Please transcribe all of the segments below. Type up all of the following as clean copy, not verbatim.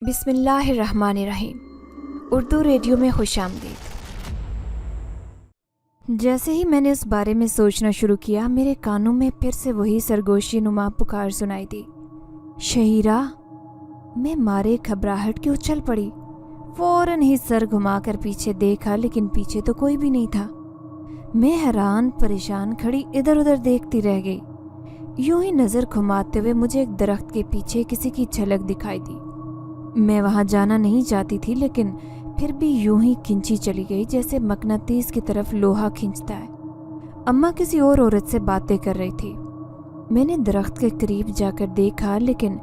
बिस्मिल्लाहिर्रहमानिर्रहीम। उर्दू रेडियो में खुशामदीद। जैसे ही मैंने उस बारे में सोचना शुरू किया, मेरे कानों में फिर से वही सरगोशी नुमा पुकार सुनाई दी, शहीरा। मैं मारे घबराहट के उछल पड़ी। फौरन ही सर घुमाकर पीछे देखा, लेकिन पीछे तो कोई भी नहीं था। मैं हैरान परेशान खड़ी इधर उधर देखती रह गई। यूं ही नज़र घुमाते हुए मुझे एक दरख्त के पीछे किसी की झलक दिखाई दी। मैं वहां जाना नहीं चाहती थी, लेकिन फिर भी यूं ही खिंची चली गई जैसे मकनातीस की तरफ लोहा खींचता है। अम्मा किसी और औरत से बातें कर रही थी। मैंने दरख्त के करीब जाकर देखा, लेकिन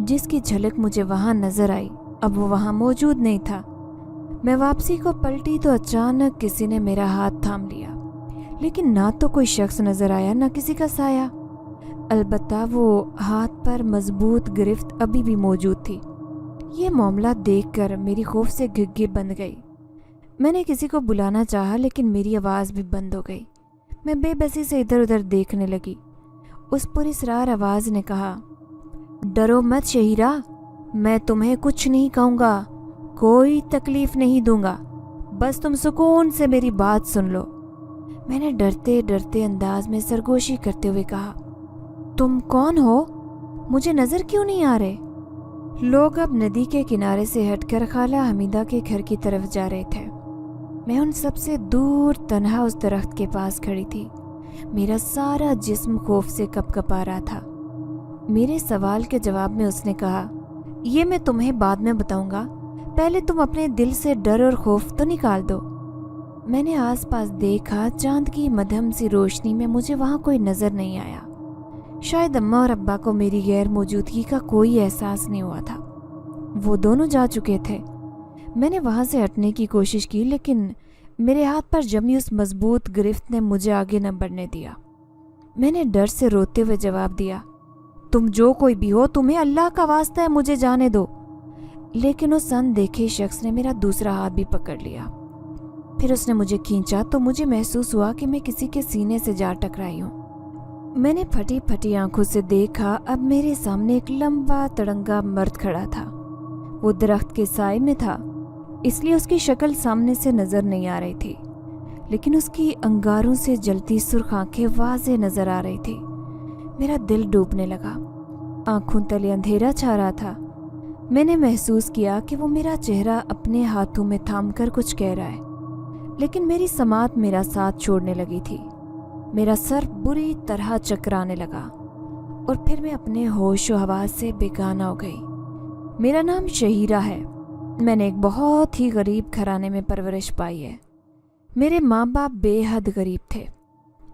जिसकी झलक मुझे वहां नजर आई, अब वो वहां मौजूद नहीं था। मैं वापसी को पलटी तो अचानक किसी ने मेरा हाथ थाम लिया, लेकिन ना तो कोई शख्स नजर आया, ना किसी का साया। अलबत्ता वो हाथ पर मजबूत गिरफ्त अभी भी मौजूद थी। ये मामला देखकर मेरी खौफ से घिघी बंद गई। मैंने किसी को बुलाना चाहा, लेकिन मेरी आवाज़ भी बंद हो गई। मैं बेबसी से इधर उधर देखने लगी। उस पुरस्रार आवाज़ ने कहा, डरो मत शहीरा, मैं तुम्हें कुछ नहीं कहूँगा, कोई तकलीफ नहीं दूंगा, बस तुम सुकून से मेरी बात सुन लो। मैंने डरते डरते अंदाज में सरगोशी करते हुए कहा, तुम कौन हो? मुझे नज़र क्यों नहीं आ रहे? लोग अब नदी के किनारे से हटकर खाला हमीदा के घर की तरफ जा रहे थे। मैं उन सबसे दूर तन्हा उस दरख्त के पास खड़ी थी। मेरा सारा जिस्म खौफ से कपकपा रहा था। मेरे सवाल के जवाब में उसने कहा, ये मैं तुम्हें बाद में बताऊंगा, पहले तुम अपने दिल से डर और खौफ तो निकाल दो। मैंने आसपास देखा। चांद की मध्यम सी रोशनी में मुझे वहाँ कोई नज़र नहीं आया। शायद अम्मा और अब्बा को मेरी गैर मौजूदगी का कोई एहसास नहीं हुआ था। वो दोनों जा चुके थे। मैंने वहाँ से हटने की कोशिश की, लेकिन मेरे हाथ पर जमी उस मजबूत गिरफ्त ने मुझे आगे न बढ़ने दिया। मैंने डर से रोते हुए जवाब दिया, तुम जो कोई भी हो, तुम्हें अल्लाह का वास्ता है, मुझे जाने दो। लेकिन उस अनदेखे शख्स ने मेरा दूसरा हाथ भी पकड़ लिया। फिर उसने मुझे खींचा तो मुझे महसूस हुआ कि मैं किसी के सीने से जा टकराई हूँ। मैंने फटी फटी आंखों से देखा। अब मेरे सामने एक लंबा तड़ंगा मर्द खड़ा था। वो दरख्त के साए में था, इसलिए उसकी शक्ल सामने से नजर नहीं आ रही थी, लेकिन उसकी अंगारों से जलती सुर्ख आंखें वाज़ेह नजर आ रही थी। मेरा दिल डूबने लगा। आंखों तले अंधेरा छा रहा था। मैंने महसूस किया कि वो मेरा चेहरा अपने हाथों में थाम कर कुछ कह रहा है, लेकिन मेरी समात मेरा साथ छोड़ने लगी थी। मेरा सर बुरी तरह चकराने लगा और फिर मैं अपने होश व हवास से बेगाना हो गई। मेरा नाम शहीरा है। मैंने एक बहुत ही गरीब घराने में परवरिश पाई है। मेरे माँ बाप बेहद गरीब थे।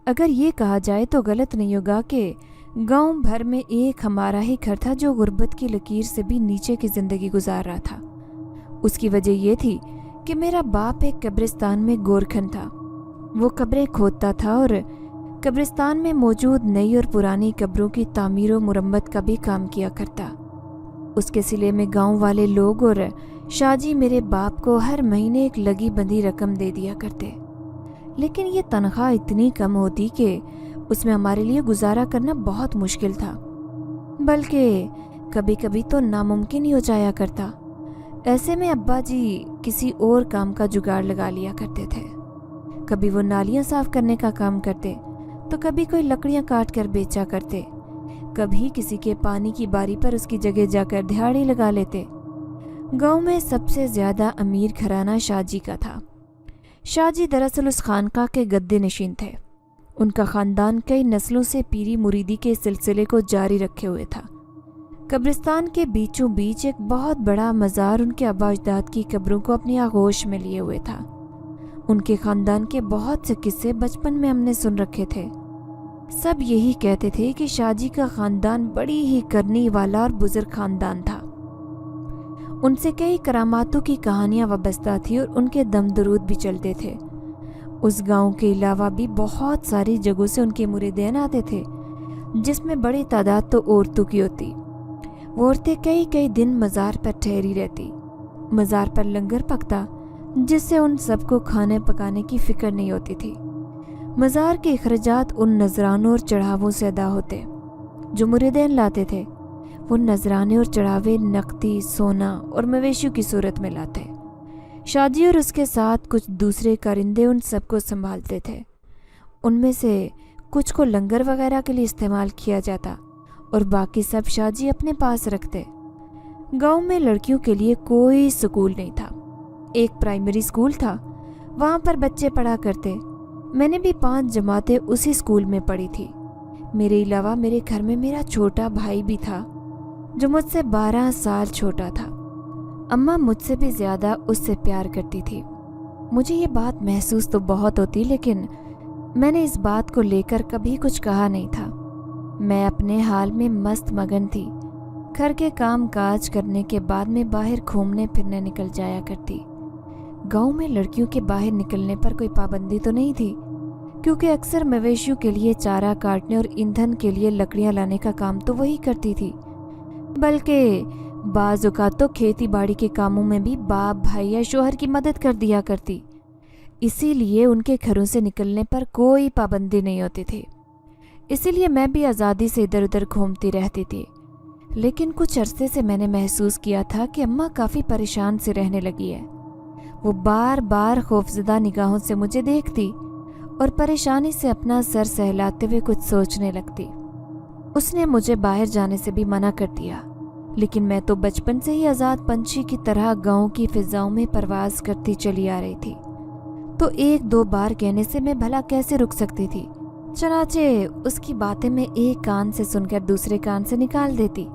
अगर ये कहा जाए तो गलत नहीं होगा कि गांव भर में एक हमारा ही घर था जो गुर्बत की लकीर से भी नीचे की ज़िंदगी गुजार रहा था। उसकी वजह ये थी कि मेरा बाप एक कब्रिस्तान में गोरखन था। वो कब्रें खोदता था और कब्रिस्तान में मौजूद नई और पुरानी कब्रों की तामीर और मुरम्मत का भी काम किया करता। उसके सिले में गांव वाले लोग और शाहजी मेरे बाप को हर महीने एक लगी बंधी रकम दे दिया करते, लेकिन ये तनख्वाह इतनी कम होती कि उसमें हमारे लिए गुजारा करना बहुत मुश्किल था, बल्कि कभी कभी तो नामुमकिन ही हो जाया करता। ऐसे में अब्बा जी किसी और काम का जुगाड़ लगा लिया करते थे। कभी वो नालियाँ साफ करने का काम करते, तो कभी कोई लकड़ियाँ काट कर बेचा करते, कभी किसी के पानी की बारी पर उसकी जगह जाकर दिहाड़ी लगा लेते। गांव में सबसे ज़्यादा अमीर घराना शाहजी का था। शाहजी दरअसल उस खानका के गद्दे नशीन थे। उनका ख़ानदान कई नस्लों से पीरी मुरीदी के सिलसिले को जारी रखे हुए था। कब्रिस्तान के बीचों बीच एक बहुत बड़ा मज़ार उनके आबा अजदाद की कब्रों को अपनी आगोश में लिए हुए था। उनके ख़ानदान के बहुत से किस्से बचपन में हमने सुन रखे थे। सब यही कहते थे कि शाहजी का ख़ानदान बड़ी ही करनी वाला और बुजुर्ग ख़ानदान था। उनसे कई करामातों की कहानियाँ वाबस्ता थी और उनके दम दरूद भी चलते थे। उस गांव के अलावा भी बहुत सारी जगहों से उनके मुरीदीन आते थे, जिसमें बड़ी तादाद तो औरतों की होती। वो औरतें कई कई दिन मज़ार पर ठहरी रहती। मज़ार पर लंगर पकता, जिससे उन सबको खाने पकाने की फ़िक्र नहीं होती थी। मज़ार के अखराजात उन नजरानों और चढ़ावों से अदा होते जो मुरीदीन लाते थे। वो नजराने और चढ़ावे नकदी, सोना और मवेशियों की सूरत में लाते। शादी और उसके साथ कुछ दूसरे कारिंदे उन सबको संभालते थे। उनमें से कुछ को लंगर वगैरह के लिए इस्तेमाल किया जाता और बाकी सब शादी अपने पास रखते। गांव में लड़कियों के लिए कोई स्कूल नहीं था। एक प्राइमरी स्कूल था, वहाँ पर बच्चे पढ़ा करते। मैंने भी 5 जमातें उसी स्कूल में पढ़ी थी। मेरे अलावा मेरे घर में मेरा छोटा भाई भी था जो मुझसे 12 साल छोटा था। अम्मा मुझसे भी ज़्यादा उससे प्यार करती थी। मुझे ये बात महसूस तो बहुत होती, लेकिन मैंने इस बात को लेकर कभी कुछ कहा नहीं था। मैं अपने हाल में मस्त मगन थी। घर के काम काज करने के बाद मैं बाहर घूमने फिरने निकल जाया करती। गांव में लड़कियों के बाहर निकलने पर कोई पाबंदी तो नहीं थी, क्योंकि अक्सर मवेशियों के लिए चारा काटने और ईंधन के लिए लकड़ियां लाने का काम तो वही करती थी। बल्कि बाज़ औक़ात तो खेती बाड़ी के कामों में भी बाप, भाई या शोहर की मदद कर दिया करती। इसीलिए उनके घरों से निकलने पर कोई पाबंदी नहीं होती थी। इसीलिए मैं भी आज़ादी से इधर उधर घूमती रहती थी। लेकिन कुछ अरसे से मैंने महसूस किया था कि अम्मा काफ़ी परेशान से रहने लगी है। वो बार बार खौफजदा निगाहों से मुझे देखती और परेशानी से अपना सर सहलाते हुए कुछ सोचने लगती। उसने मुझे बाहर जाने से भी मना कर दिया, लेकिन मैं तो बचपन से ही आज़ाद पंछी की तरह गांव की फिजाओं में परवाज करती चली आ रही थी। तो 1-2 बार कहने से मैं भला कैसे रुक सकती थी। चनाचे उसकी बातें मैं एक कान से सुनकर दूसरे कान से निकाल देती।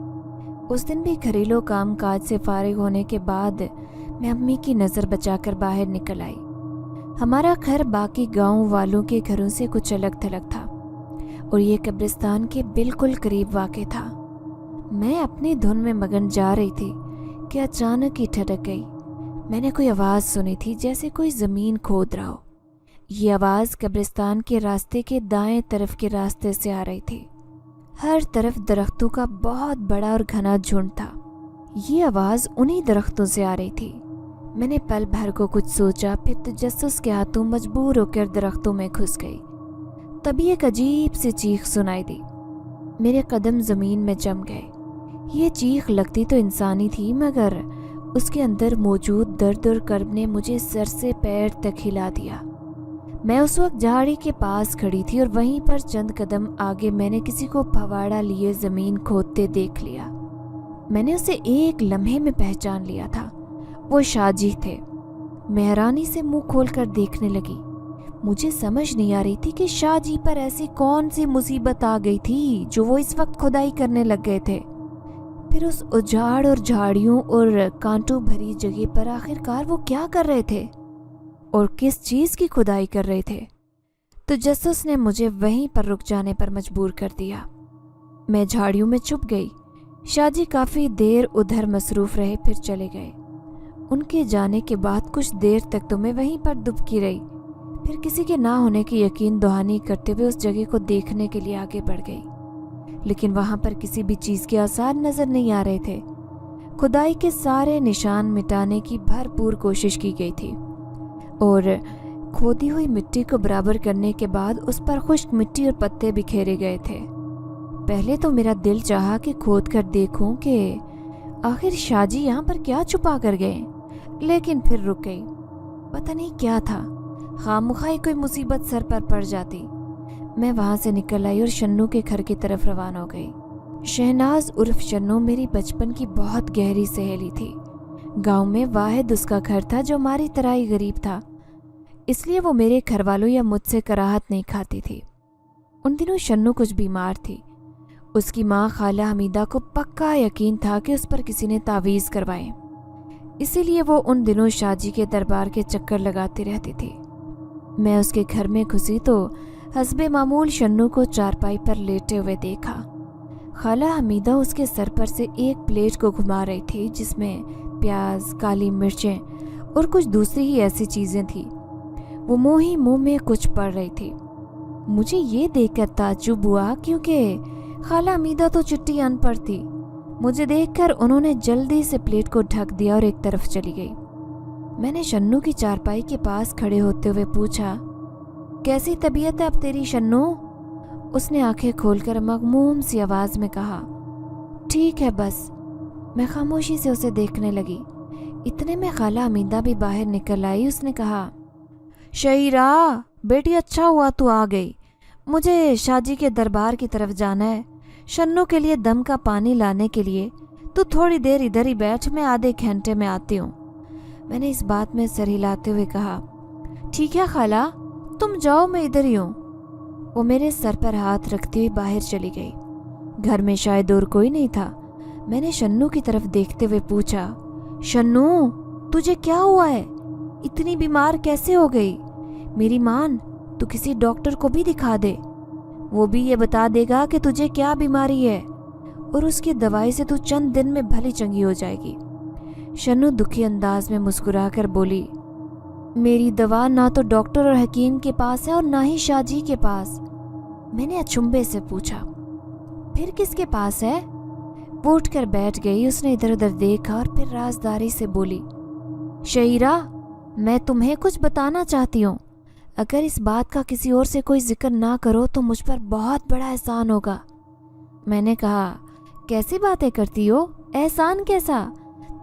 उस दिन भी घरेलू काम काज से फारिग होने के बाद मैं अम्मी की नज़र बचाकर बाहर निकल आई। हमारा घर बाकी गांव वालों के घरों से कुछ अलग थलग था और ये कब्रिस्तान के बिल्कुल करीब वाक़ था। मैं अपनी धुन में मगन जा रही थी कि अचानक ही ठटक गई। मैंने कोई आवाज़ सुनी थी, जैसे कोई ज़मीन खोद रहा हो। ये आवाज़ कब्रिस्तान के रास्ते के दाएं तरफ के रास्ते से आ रही थी। हर तरफ दरख्तों का बहुत बड़ा और घना झुंड था। ये आवाज़ उन्हीं दरख्तों से आ रही थी। मैंने पल भर को कुछ सोचा, फिर तजस्सुस के हाथों मजबूर होकर दरख्तों में घुस गई। तभी एक अजीब सी चीख सुनाई दी। मेरे कदम ज़मीन में जम गए। ये चीख लगती तो इंसानी थी, मगर उसके अंदर मौजूद दर्द और कर्ब ने मुझे सर से पैर तक हिला दिया। मैं उस वक्त झाड़ी के पास खड़ी थी और वहीं पर चंद कदम आगे मैंने किसी को फवाड़ा लिए ज़मीन खोदते देख लिया। मैंने उसे एक लम्हे में पहचान लिया था। वो शाहजी थे। मैं हैरानी से मुंह खोलकर देखने लगी। मुझे समझ नहीं आ रही थी कि शाहजी पर ऐसी कौन सी मुसीबत आ गई थी जो वो इस वक्त खुदाई करने लग गए थे। फिर उस उजाड़ और झाड़ियों और कांटों भरी जगह पर आखिरकार वो क्या कर रहे थे और किस चीज़ की खुदाई कर रहे थे। तो जस्सुस ने मुझे वहीं पर रुक जाने पर मजबूर कर दिया। मैं झाड़ियों में छुप गई। शाहजी काफ़ी देर उधर मसरूफ़ रहे, फिर चले गए। उनके जाने के बाद कुछ देर तक तो मैं वहीं पर दुबकी रही। फिर किसी के ना होने की यकीन दहानी करते हुए उस जगह को देखने के लिए आगे बढ़ गई, लेकिन वहाँ पर किसी भी चीज़ के आसार नज़र नहीं आ रहे थे। खुदाई के सारे निशान मिटाने की भरपूर कोशिश की गई थी और खोदी हुई मिट्टी को बराबर करने के बाद उस पर खुश्क मिट्टी और पत्ते बिखेरे गए थे। पहले तो मेरा दिल चाहा कि खोद कर देखूं कि आखिर शाहजी यहाँ पर क्या छुपा कर गए, लेकिन फिर रुक गई। पता नहीं क्या था, खामखाई कोई मुसीबत सर पर पड़ जाती। मैं वहाँ से निकल आई और शन्नू के घर की तरफ रवाना हो गई। शहनाज उर्फ शन्नू मेरी बचपन की बहुत गहरी सहेली थी। गांव में वाहिद उसका घर था जो हमारी तरह ही गरीब था, इसलिए वो मेरे घर वालों या मुझसे कराहत नहीं खाती थी। उन दिनों शन्नू कुछ बीमार थी। उसकी माँ खाला हमीदा को पक्का यकीन था कि उस पर किसी ने तावीज़ करवाए, इसीलिए वो उन दिनों शाहजी के दरबार के चक्कर लगाती रहती थी। मैं उसके घर में घुसी तो हस्बे मामूल शन्नू को चारपाई पर लेटे हुए देखा। खाला हमीदा उसके सर पर से एक प्लेट को घुमा रही थी जिसमें प्याज, काली मिर्चें और कुछ दूसरी ही ऐसी चीज़ें थी। वो मुँह ही मुँह में कुछ पढ़ रही थी। मुझे ये देखकर ताज्जुब हुआ, क्योंकि खाला हमीदा तो चिट्ठी अनपढ़ थी। मुझे देखकर उन्होंने जल्दी से प्लेट को ढक दिया और एक तरफ चली गई। मैंने शन्नू की चारपाई के पास खड़े होते हुए पूछा, कैसी तबीयत है अब तेरी शन्नू? उसने आंखें खोलकर मगमूम सी आवाज़ में कहा, ٹھیک ہے بس۔ میں خاموشی سے اسے دیکھنے لگی۔ اتنے میں خالہ حمیدہ بھی باہر نکل آئی۔ اس نے کہا، شہیرہ بیٹی، اچھا ہوا تو آ گئی۔ مجھے شاہ جی کے دربار کی طرف جانا ہے، شنو کے لیے دم کا پانی لانے کے لیے۔ تو تھوڑی دیر ادھر ہی بیٹھ، میں آدھے گھنٹے میں آتی ہوں۔ میں نے اس بات میں سر ہلاتے ہوئے کہا، ٹھیک ہے خالہ، تم جاؤ، میں ادھر ہی ہوں۔ وہ میرے سر پر ہاتھ رکھتی ہوئی باہر چلی گئی۔ گھر میں شاید اور کوئی نہیں تھا۔ میں نے شنو کی طرف دیکھتے ہوئے پوچھا، شنو تجھے کیا ہوا ہے؟ اتنی بیمار کیسے ہو گئی؟ میری مان، تو کسی ڈاکٹر کو بھی دکھا دے، وہ بھی یہ بتا دے گا کہ تجھے کیا بیماری ہے، اور اس کی دوائی سے تو چند دن میں بھلی چنگی ہو جائے گی۔ شنو دکھی انداز میں مسکرا کر بولی، میری دوا نہ تو ڈاکٹر اور حکیم کے پاس ہے اور نہ ہی شاہ جی کے پاس۔ میں نے اچنبے سے پوچھا، پھر کس کے پاس ہے؟ وہ اٹھ کر بیٹھ گئی۔ اس نے ادھر ادھر دیکھا اور پھر رازداری سے بولی، شہیرہ میں تمہیں کچھ بتانا چاہتی ہوں، اگر اس بات کا کسی اور سے کوئی ذکر نہ کرو تو مجھ پر بہت بڑا احسان ہوگا۔ میں نے کہا، کیسی باتیں کرتی ہو؟ احسان کیسا؟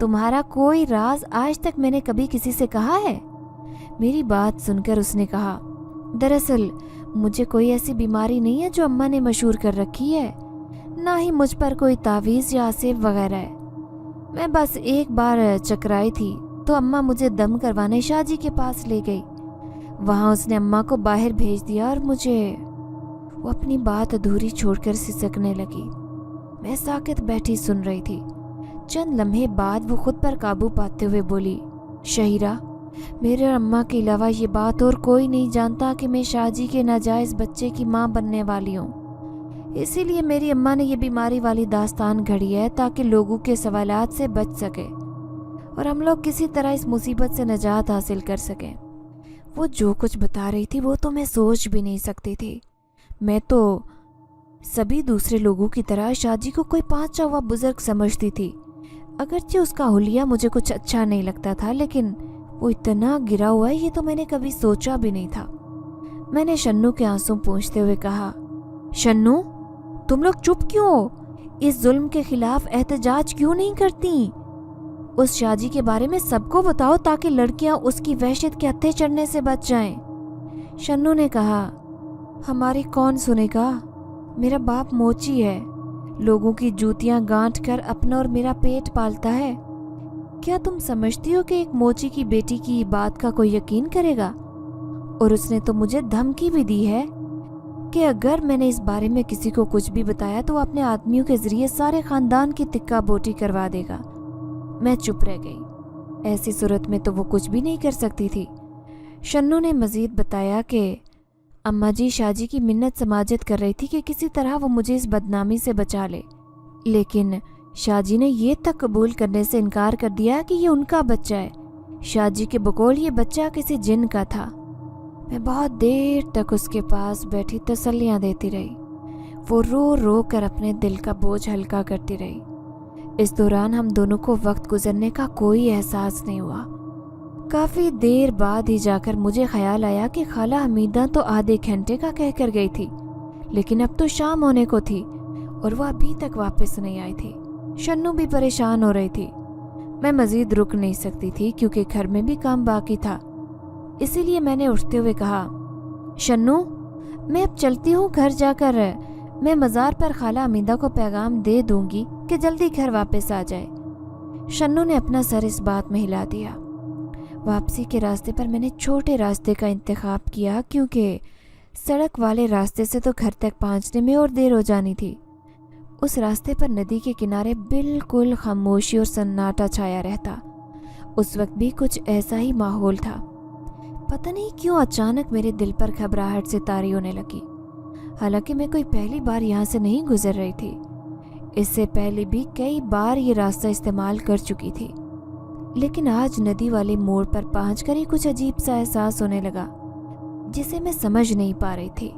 تمہارا کوئی راز آج تک میں نے کبھی کسی سے کہا ہے؟ میری بات سن کر اس نے کہا، دراصل مجھے کوئی ایسی بیماری نہیں ہے جو اماں نے مشہور کر رکھی ہے، نہ ہی مجھ پر کوئی تعویذ یا سیب وغیرہ ہے۔ میں بس ایک بار چکرائی تھی تو اماں مجھے دم کروانے شاہ جی کے پاس لے گئی۔ وہاں اس نے اماں کو باہر بھیج دیا اور مجھے… وہ اپنی بات ادھوری چھوڑ کر سسکنے لگی۔ میں ساکت بیٹھی سن رہی تھی۔ چند لمحے بعد وہ خود پر قابو پاتے ہوئے بولی، شہیرہ میرے اور اماں کے علاوہ یہ بات اور کوئی نہیں جانتا کہ میں شاہ جی کے ناجائز بچے کی ماں بننے والی ہوں۔ اسی لیے میری اماں نے یہ بیماری والی داستان گھڑی ہے تاکہ لوگوں کے سوالات سے بچ سکے اور ہم لوگ کسی طرح اس مصیبت سے نجات حاصل کر سکیں۔ وہ جو کچھ بتا رہی تھی وہ تو میں سوچ بھی نہیں سکتی تھی۔ میں تو سبھی دوسرے لوگوں کی طرح شاہ جی کو کوئی پانچا ہوا بزرگ سمجھتی تھی۔ اگرچہ اس کا حلیہ مجھے کچھ اچھا نہیں لگتا تھا، لیکن وہ اتنا گرا ہوا ہے یہ تو میں نے کبھی سوچا بھی نہیں تھا۔ میں نے شنو کے آنسوں پونچھتے ہوئے کہا، شنو تم لوگ چپ کیوں ہو؟ اس ظلم کے خلاف احتجاج کیوں نہیں کرتی؟ اس شاہ جی کے بارے میں سب کو بتاؤ تاکہ لڑکیاں اس کی وحشت کے ہتھے چڑھنے سے بچ جائیں۔ شنو نے کہا، ہماری کون سنے گا؟ میرا باپ موچی ہے، لوگوں کی جوتیاں گانٹھ کر اپنا اور میرا پیٹ پالتا ہے۔ کیا تم سمجھتی ہو کہ ایک موچی کی بیٹی کی بات کا کوئی یقین کرے گا؟ اور اس نے تو مجھے دھمکی بھی دی ہے کہ اگر میں نے اس بارے میں کسی کو کچھ بھی بتایا تو وہ اپنے آدمیوں کے ذریعے سارے خاندان کی تکہ بوٹی کروا دے گا۔ میں چپ رہ گئی۔ ایسی صورت میں تو وہ کچھ بھی نہیں کر سکتی تھی۔ شنو نے مزید بتایا کہ اماں جی شاہ جی کی منت سماجت کر رہی تھی کہ کسی طرح وہ مجھے اس بدنامی سے بچا لے، لیکن شاہ جی نے یہ تک قبول کرنے سے انکار کر دیا کہ یہ ان کا بچہ ہے۔ شاہ جی کے بقول یہ بچہ کسی جن کا تھا۔ میں بہت دیر تک اس کے پاس بیٹھی تسلیاں دیتی رہی۔ وہ رو رو کر اپنے دل کا بوجھ ہلکا کرتی رہی۔ اس دوران ہم دونوں کو وقت گزرنے کا کوئی احساس نہیں ہوا۔ کافی دیر بعد ہی جا کر مجھے خیال آیا کہ خالہ حمیدہ تو آدھے گھنٹے کا کہہ کر گئی تھی، لیکن اب تو شام ہونے کو تھی اور وہ ابھی تک واپس نہیں آئی تھی۔ شنو بھی پریشان ہو رہی تھی۔ میں مزید رک نہیں سکتی تھی کیونکہ گھر میں بھی کام باقی تھا، اسی لیے میں نے اٹھتے ہوئے کہا، شنو میں اب چلتی ہوں، گھر جا کر میں مزار پر خالہ حمیدہ کو پیغام دے دوں گی کہ جلدی گھر واپس آ جائے۔ شنو نے اپنا سر اس بات میں ہلا دیا۔ واپسی کے راستے پر میں نے چھوٹے راستے کا انتخاب کیا کیونکہ سڑک والے راستے سے تو گھر تک پہنچنے میں اور دیر ہو جانی تھی۔ اس راستے پر ندی کے کنارے بالکل خاموشی اور سناٹا چھایا رہتا۔ اس وقت بھی کچھ ایسا ہی ماحول تھا۔ پتہ نہیں کیوں اچانک میرے دل پر گھبراہٹ سے طاری ہونے لگی، حالانکہ میں کوئی پہلی بار یہاں سے نہیں گزر رہی تھی۔ اس سے پہلے بھی کئی بار یہ راستہ استعمال کر چکی تھی، لیکن آج ندی والے موڑ پر پہنچ کر ہی کچھ عجیب سا احساس ہونے لگا جسے میں سمجھ نہیں پا رہی تھی۔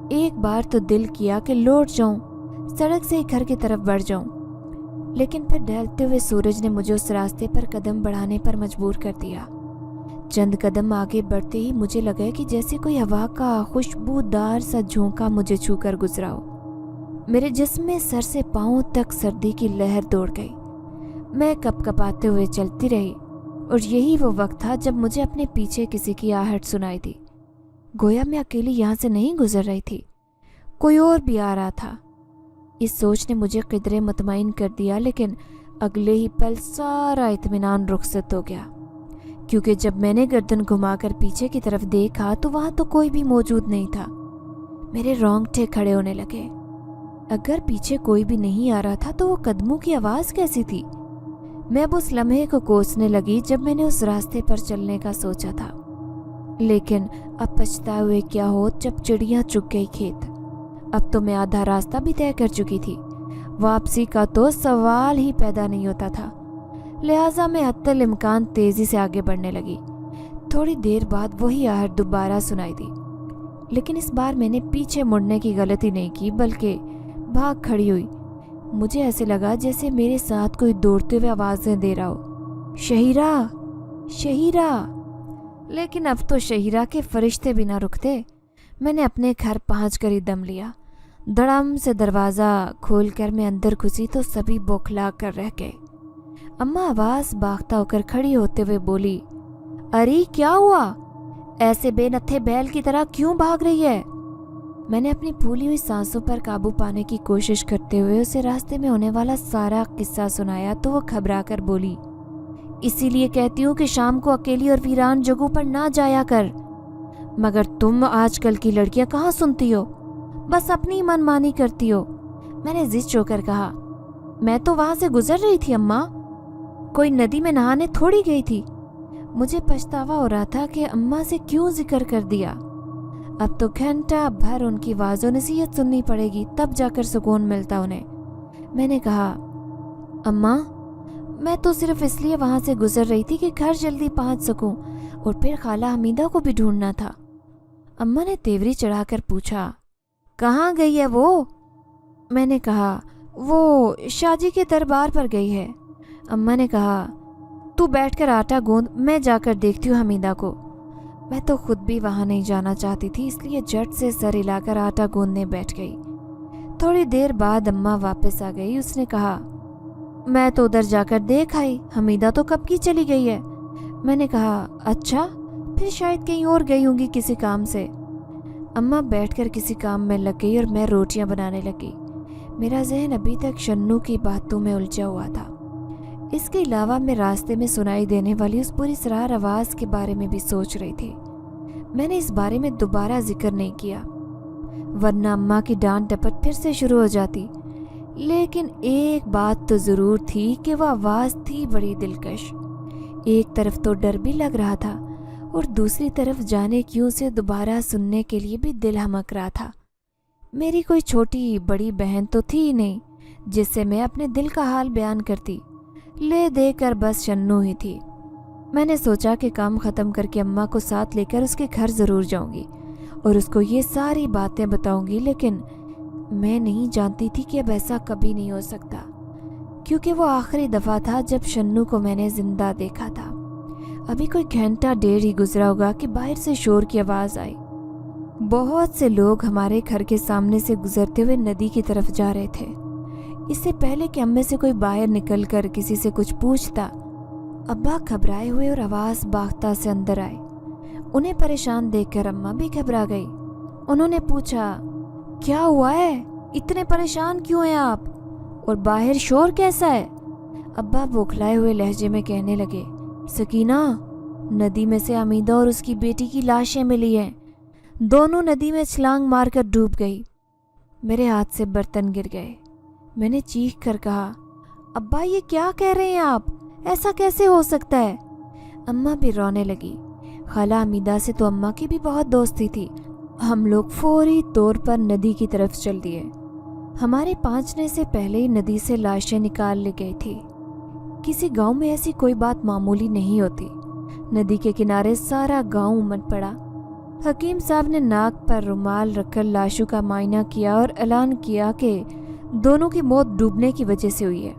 ایک بار تو دل کیا کہ لوٹ جاؤں، سڑک سے ہی گھر کی طرف بڑھ جاؤں، لیکن پھر ڈھلتے ہوئے سورج نے مجھے اس راستے پر قدم بڑھانے پر مجبور کر دیا۔ چند قدم آگے بڑھتے ہی مجھے لگا کہ جیسے کوئی ہوا کا خوشبودار سا جھونکا مجھے چھو کر گزرا ہو۔ मेरे जिस्म में सर से पांव तक सर्दी की लहर दौड़ गई। मैं कपकपाते हुए चलती रही और यही वो वक्त था जब मुझे अपने पीछे किसी की आहट सुनाई दी। गोया मैं अकेली यहाँ से नहीं गुजर रही थी, कोई और भी आ रहा था। इस सोच ने मुझे किदरे मुतमईन कर दिया, लेकिन अगले ही पल सारा इत्मीनान रुखसत हो गया, क्योंकि जब मैंने गर्दन घुमाकर पीछे की तरफ देखा तो वहां तो कोई भी मौजूद नहीं था। मेरे रोंगटे खड़े होने लगे। अगर पीछे कोई भी नहीं आ रहा था तो वो कदमों की आवाज़ कैसी थी? मैं अब उस लम्हे को कोसने लगी जब मैंने उस रास्ते पर चलने का सोचा था, लेकिन अब पछताए हुए क्या हो जब चिड़ियाँ चुग गई खेत। अब तो मैं आधा रास्ता भी तय कर चुकी थी, वापसी का तो सवाल ही पैदा नहीं होता था। लिहाजा मैं हत्तल इम्कान तेजी से आगे बढ़ने लगी। थोड़ी देर बाद वही आहट दोबारा सुनाई दी, लेकिन इस बार मैंने पीछे मुड़ने की गलती नहीं की, बल्कि भाग खड़ी हुई। मुझे ऐसे लगा जैसे मेरे साथ कोई दौड़ते हुए आवाज़ें दे रहा हो, शहीरा, शहीरा। लेकिन अब तो शहीरा के फरिश्ते भी ना रुकते। मैंने अपने घर पहुंचकर ही दम लिया। धड़म से दरवाज़ा खोलकर मैं अंदर घुसी तो सभी बौखला कर रह गए। अम्मा आवाज़ बागता होकर खड़ी होते हुए बोली, अरे क्या हुआ? ऐसे बेनत्थे बैल की तरह क्यों भाग रही है? मैंने अपनी फूली हुई सांसों पर काबू पाने की कोशिश करते हुए उसे रास्ते में होने वाला सारा किस्सा सुनाया तो वो घबरा कर बोली, इसीलिए कहती हूँ कि शाम को अकेली और वीरान जगहों पर ना जाया कर। मगर तुम आजकल की लड़कियां कहाँ सुनती हो, बस अपनी मनमानी करती हो। मैंने जिद चोकर कहा, मैं तो वहां से गुजर रही थी अम्मा, कोई नदी में नहाने थोड़ी गई थी। मुझे पछतावा हो रहा था कि अम्मा से क्यों जिक्र कर दिया। अब तो घंटा भर उनकी आवाज़ों नसीहत सुननी पड़ेगी, तब जाकर सुकून मिलता उन्हें। मैंने कहा, अम्मा मैं तो सिर्फ इसलिए वहां से गुजर रही थी कि घर जल्दी पहुंच सकूं और फिर खाला हमीदा को भी ढूंढना था। अम्मा ने तेवरी चढ़ाकर पूछा, कहाँ गई है वो? मैंने कहा, वो शाजी के दरबार पर गई है। अम्मा ने कहा, तू बैठकर आटा गूंद, मैं जाकर देखती हूँ हमीदा को। मैं तो खुद भी वहाँ नहीं जाना चाहती थी, इसलिए झट से सर हिलाकर आटा गूंदने बैठ गई। थोड़ी देर बाद अम्मा वापस आ गई। उसने कहा, मैं तो उधर जाकर देख आई, हमीदा तो कब की चली गई है। मैंने कहा, अच्छा, फिर शायद कहीं और गई होंगी किसी काम से। अम्मा बैठकर किसी काम में लग गई और मैं रोटियां बनाने लगी। मेरा जहन अभी तक शन्नू की बातों में उलझा हुआ था। इसके अलावा मैं रास्ते में सुनाई देने वाली उस पूरी सरार आवाज़ के बारे में भी सोच रही थी। मैंने इस बारे में दोबारा जिक्र नहीं किया, वरना अम्मा की डांट डपट फिर से शुरू हो जाती। लेकिन एक बात तो ज़रूर थी कि वह आवाज़ थी बड़ी दिलकश। एक तरफ तो डर भी लग रहा था और दूसरी तरफ जाने क्यों से दोबारा सुनने के लिए भी दिल हमक रहा था। मेरी कोई छोटी बड़ी बहन तो थी ही नहीं जिससे मैं अपने दिल का हाल बयान करती। ले देकर बस शन्नू ही थी। मैंने सोचा कि काम ख़त्म करके अम्मा को साथ लेकर उसके घर ज़रूर जाऊंगी और उसको ये सारी बातें बताऊंगी, लेकिन मैं नहीं जानती थी कि अब ऐसा कभी नहीं हो सकता, क्योंकि वो आखिरी दफ़ा था जब शन्नू को मैंने ज़िंदा देखा था। अभी कोई घंटा डेढ़ ही गुजरा होगा कि बाहर से शोर की आवाज़ आई। बहुत से लोग हमारे घर के सामने से गुजरते हुए नदी की तरफ जा रहे थे। इससे पहले कि अम्मे से कोई बाहर निकलकर किसी से कुछ पूछता, अब्बा घबराए हुए और आवाज़ बागता से अंदर आए। उन्हें परेशान देखकर अम्मा भी घबरा गई। उन्होंने पूछा, क्या हुआ है, इतने परेशान क्यों हैं आप, और बाहर शोर कैसा है? अब्बा बौखलाए हुए लहजे में कहने लगे, सकीना, नदी में से हमीदा और उसकी बेटी की लाशें मिली हैं। दोनों नदी में छलांग मारकर डूब गई। मेरे हाथ से बर्तन गिर गए। मैंने चीख कर कहा, अब्बा ये क्या कह रहे हैं आप, ऐसा कैसे हो सकता है? अम्मा भी रोने लगी। खाला हमीदा से तो अम्मा की भी बहुत दोस्ती थी। हम लोग फौरी तौर पर नदी की तरफ चल दिए। हमारे पहुंचने से पहले ही नदी से लाशें निकाल ली गई थी। किसी गांव में ऐसी कोई बात मामूली नहीं होती। नदी के किनारे सारा गांव उमड़ पड़ा। हकीम साहब ने नाक पर रुमाल रखकर लाशों का मायना किया और ऐलान किया कि दोनों की मौत डूबने की वजह से हुई है।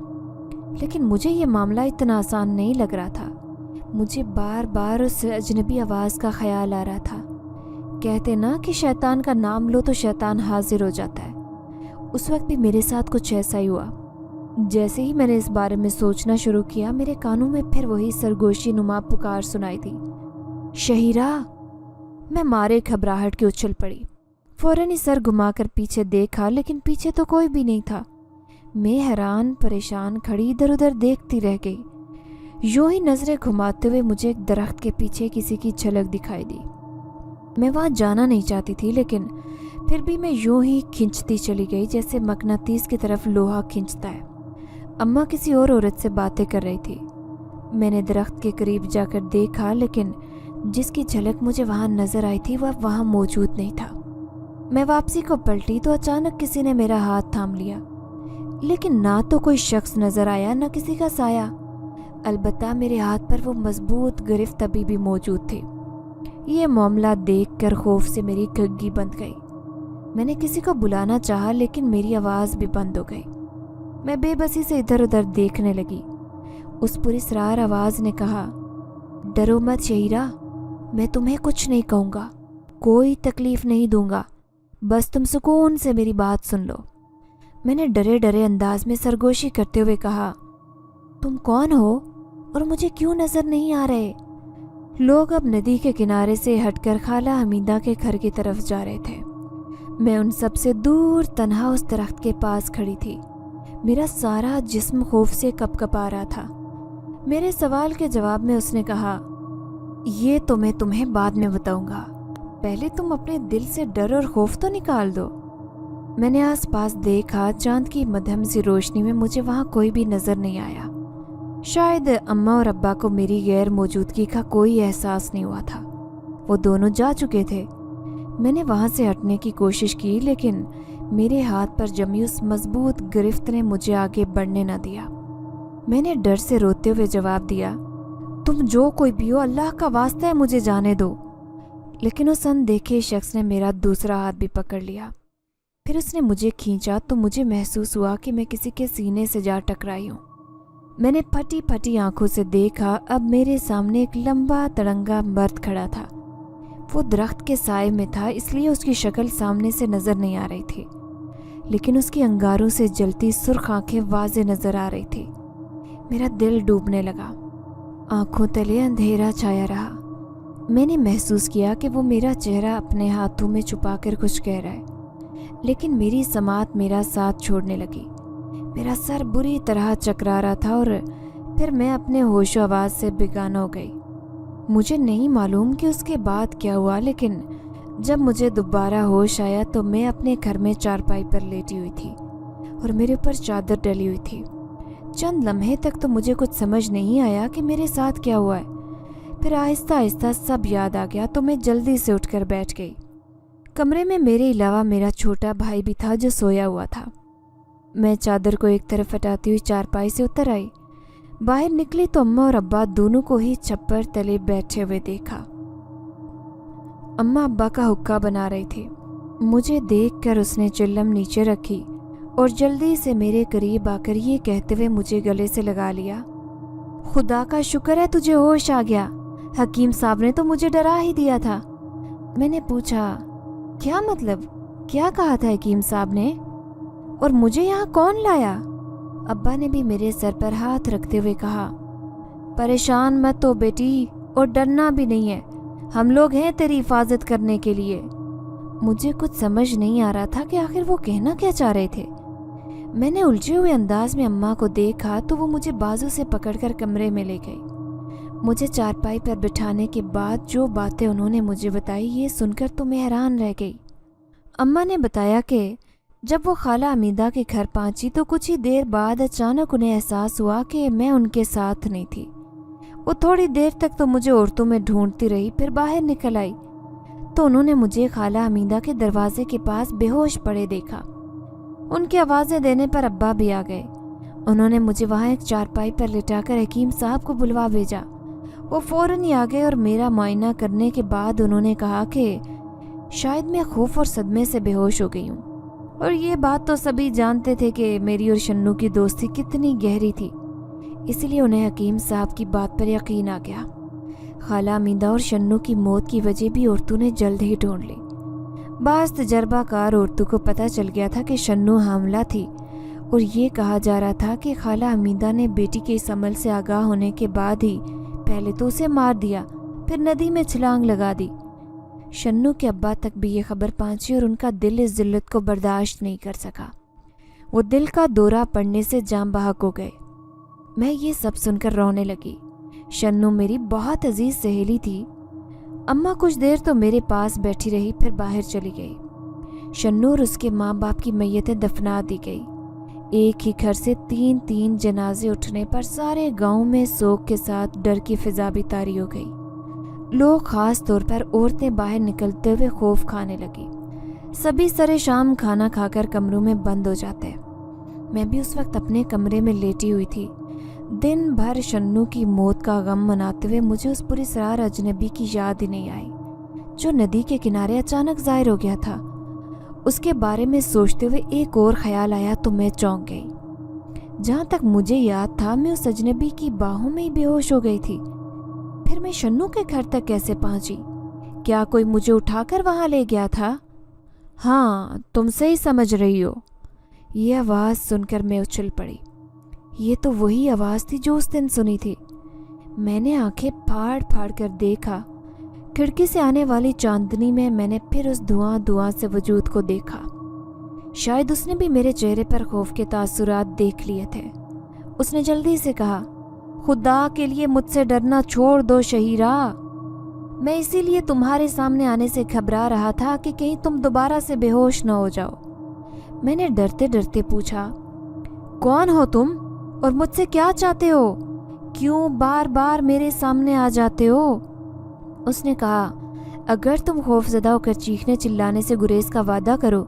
लेकिन मुझे ये मामला इतना आसान नहीं लग रहा था। मुझे बार बार उस अजनबी आवाज़ का ख्याल आ रहा था। कहते ना कि शैतान का नाम लो तो शैतान हाजिर हो जाता है। उस वक्त भी मेरे साथ कुछ ऐसा ही हुआ। जैसे ही मैंने इस बारे में सोचना शुरू किया, मेरे कानों में फिर वही सरगोशी नुमा पुकार सुनाई दी, शहीरा। मैं मारे घबराहट के उछल पड़ी। फौरन ही सर घुमाकर पीछे देखा, लेकिन पीछे तो कोई भी नहीं था। मैं हैरान परेशान खड़ी इधर उधर देखती रह गई। यूं ही नजरें घुमाते हुए मुझे एक दरख्त के पीछे किसी की झलक दिखाई दी। मैं वहां जाना नहीं चाहती थी, लेकिन फिर भी मैं यूं ही खींचती चली गई जैसे मकनातीस की तरफ लोहा खींचता है। अम्मा किसी और औरत से बातें कर रही थी। मैंने दरख्त के करीब जाकर देखा, लेकिन जिसकी झलक मुझे वहां नजर आई थी वह वहां मौजूद नहीं था। मैं वापसी को पलटी तो अचानक किसी ने मेरा हाथ थाम लिया, लेकिन ना तो कोई शख्स नजर आया न किसी का साया। अलबत्ता मेरे हाथ पर वो मजबूत गिरफ्त अभी भी मौजूद थी। ये मामला देखकर खौफ से मेरी घग्गी बंद गई। मैंने किसी को बुलाना चाहा, लेकिन मेरी आवाज़ भी बंद हो गई। मैं बेबसी से इधर उधर देखने लगी। उस पुरस्रार आवाज़ ने कहा, डरो मत शहीरा, मैं तुम्हें कुछ नहीं कहूँगा, कोई तकलीफ नहीं दूंगा, बस तुम सुकून से मेरी बात सुन लो। मैंने डरे डरे अंदाज में सरगोशी करते हुए कहा, तुम कौन हो और मुझे क्यों नजर नहीं आ रहे? लोग अब नदी के किनारे से हटकर खाला हमीदा के घर की तरफ जा रहे थे। मैं उन सब से दूर तन्हा उस दरख्त के पास खड़ी थी। मेरा सारा जिस्म खौफ से कपकपा रहा था। मेरे सवाल के जवाब में उसने कहा, ये तो मैं तुम्हें बाद में बताऊंगा, पहले तुम अपने दिल से डर और खौफ तो निकाल दो। मैंने आसपास देखा। चांद की मध्यम सी रोशनी में मुझे वहां कोई भी नजर नहीं आया। शायद अम्मा और अब्बा को मेरी गैर मौजूदगी का कोई एहसास नहीं हुआ था। वो दोनों जा चुके थे। मैंने वहां से हटने की कोशिश की, लेकिन मेरे हाथ पर जमी उस मजबूत गिरफ्त ने मुझे आगे बढ़ने न दिया। मैंने डर से रोते हुए जवाब दिया, तुम जो कोई भी हो, अल्लाह का वास्ता है मुझे जाने दो। लेकिन उस अनदेखे शख्स ने मेरा दूसरा हाथ भी पकड़ लिया। फिर उसने मुझे खींचा तो मुझे महसूस हुआ कि मैं किसी के सीने से जा टकराई हूँ। मैंने फटी फटी आंखों से देखा। अब मेरे सामने एक लंबा तड़ंगा मर्द खड़ा था। वो दरख्त के साए में था, इसलिए उसकी शक्ल सामने से नजर नहीं आ रही थी, लेकिन उसकी अंगारों से जलती सुर्ख आंखें वाज़े नजर आ रही थी। मेरा दिल डूबने लगा। आंखों तले अंधेरा छाया रहा। मैंने महसूस किया कि वो मेरा चेहरा अपने हाथों में छुपाकर कुछ कह रहा है, लेकिन मेरी समात मेरा साथ छोड़ने लगी। मेरा सर बुरी तरह चकरा रहा था और फिर मैं अपने होशो आवाज़ से बेगाना हो गई। मुझे नहीं मालूम कि उसके बाद क्या हुआ, लेकिन जब मुझे दोबारा होश आया तो मैं अपने घर में चारपाई पर लेटी हुई थी और मेरे ऊपर चादर डली हुई थी। चंद लम्हे तक तो मुझे कुछ समझ नहीं आया कि मेरे साथ क्या हुआ है। फिर आहिस्ता आहिस्ता सब याद आ गया तो मैं जल्दी से उठकर बैठ गई। कमरे में मेरे अलावा मेरा छोटा भाई भी था जो सोया हुआ था। मैं चादर को एक तरफ हटाती हुई चारपाई से उतर आई। बाहर निकली तो अम्मा और अब्बा दोनों को ही छप्पर तले बैठे हुए देखा। अम्मा अब्बा का हुक्का बना रही थी। मुझे देखकर उसने चिल्लम नीचे रखी और जल्दी से मेरे करीब आकर ये कहते हुए मुझे गले से लगा लिया, खुदा का शुक्र है तुझे होश आ गया, हकीम साहब ने तो मुझे डरा ही दिया था। मैंने पूछा, क्या मतलब, क्या कहा था हकीम साहब ने, और मुझे यहाँ कौन लाया? अब्बा ने भी मेरे सर पर हाथ रखते हुए कहा, परेशान मत हो बेटी, और डरना भी नहीं है, हम लोग हैं तेरी हिफाजत करने के लिए। मुझे कुछ समझ नहीं आ रहा था कि आखिर वो कहना क्या चाह रहे थे। मैंने उलझे हुए अंदाज में अम्मा को देखा तो वो मुझे बाजू से पकड़कर कमरे में ले गई। मुझे चारपाई पर बिठाने के बाद जो बातें उन्होंने मुझे बताई, ये सुनकर तो मैं हैरान रह गई। अम्मा ने बताया कि जब वो खाला हमीदा के घर पहुंची तो कुछ ही देर बाद अचानक उन्हें एहसास हुआ कि मैं उनके साथ नहीं थी। वो थोड़ी देर तक तो मुझे औरतों में ढूंढती रही, फिर बाहर निकल आई तो उन्होंने मुझे खाला हमीदा के दरवाजे के पास बेहोश पड़े देखा। उनकी आवाज़ें देने पर अब्बा भी आ गए। उन्होंने मुझे वहाँ एक चारपाई पर लिटाकर हकीम साहब को बुलवा भेजा। वो फौरन ही आ गए और मेरा मुआयना करने के बाद उन्होंने कहा कि शायद मैं खौफ और सदमे से बेहोश हो गई हूँ। और ये बात तो सभी जानते थे कि मेरी और शन्नू की दोस्ती कितनी गहरी थी, इसलिए उन्हें हकीम साहब की बात पर यकीन आ गया। खाला हमीदा और शन्नू की मौत की वजह भी औरतों ने जल्द ही ढूंढ ली। बाज़ तजर्बा कार औरतों को पता चल गया था कि शन्नू हामला थी और ये कहा जा रहा था कि खाला हमीदा ने बेटी के इस अमल से आगाह होने के बाद ही पहले तो उसे मार दिया, फिर नदी में छलांग लगा दी। शन्नू के अब्बा तक भी ये खबर पहुंची और उनका दिल इस जिल्लत को बर्दाश्त नहीं कर सका। वो दिल का दौरा पड़ने से जाम बहक हो गए। मैं ये सब सुनकर रोने लगी। शन्नू मेरी बहुत अजीज सहेली थी। अम्मा कुछ देर तो मेरे पास बैठी रही, फिर बाहर चली गई। शन्नू और उसके माँ बाप की मैयतें दफना दी गई। एक ही घर से 3-3 जनाजे उठने पर सारे गांव में सोग के साथ डर की फिजा भी तारी हो गई। लोग खास तौर पर औरतें बाहर निकलते हुए खौफ खाने लगी। सभी सरे शाम खाना खाकर कमरों में बंद हो जाते। मैं भी उस वक्त अपने कमरे में लेटी हुई थी। दिन भर शन्नू की मौत का गम मनाते हुए मुझे उस पुरस्रार अजनबी की याद ही नहीं आई जो नदी के किनारे अचानक ज़ाहिर हो गया था। उसके बारे में सोचते हुए एक और ख्याल आया तो मैं चौंक गई। जहाँ तक मुझे याद था मैं उस अजनबी की बाहों में ही बेहोश हो गई थी। फिर मैं शन्नू के घर तक कैसे पहुंची? क्या कोई मुझे उठाकर वहां ले गया था? हाँ, तुम सही समझ रही हो। ये आवाज़ सुनकर मैं उछल पड़ी। ये तो वही आवाज़ थी जो उस दिन सुनी थी। मैंने आंखें फाड़ फाड़ कर देखा। खिड़की से आने वाली चांदनी में मैंने फिर उस धुआं से वजूद को देखा। शायद उसने भी मेरे चेहरे पर खौफ के तासुरात देख लिए थे। उसने जल्दी से कहा, खुदा के लिए मुझसे डरना छोड़ दो शहीरा। मैं इसीलिए तुम्हारे सामने आने से घबरा रहा था कि कहीं तुम दोबारा से बेहोश न हो जाओ। मैंने डरते डरते पूछा, कौन हो तुम और मुझसे क्या चाहते हो? क्यों बार बार मेरे सामने आ जाते हो? उसने कहा, अगर तुम खौफजदा होकर चीखने चिल्लाने से गुरेज का वादा करो